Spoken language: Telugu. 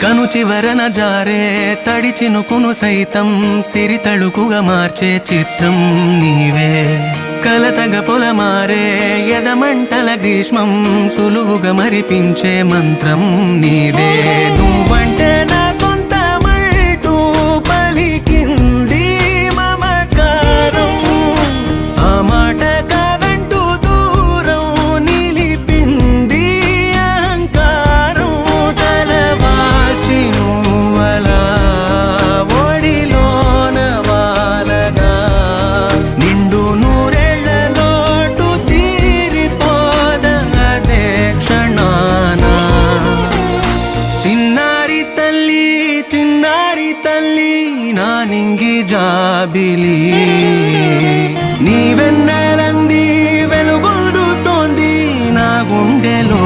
కను చివరన జారే తడి చినుకును సైతం సిరి తళుకుగా మార్చే చిత్రం నీవే. కలతగ పొలమారే ఎదమంటల గ్రీష్మం సులువుగా మరిపించే మంత్రం నీదే. నువ్వంటే నా సొంతమంటూ పలికింది మమకారం, ఆ మాట కాదంటూ దూరం నిలిపింది అహంకారం. తలవాల్చి నువ్వలా ఒడిలోన వాలగా నిండు నూరేళ్ల లోటు తీరిపోదదే క్షణాన. చిన్నారి తల్లి చిన్నారి తల్లి నా నింగి జాబిలి, నీ వెన్నెలంది వెలుగొందుతోంది నా గుండెలో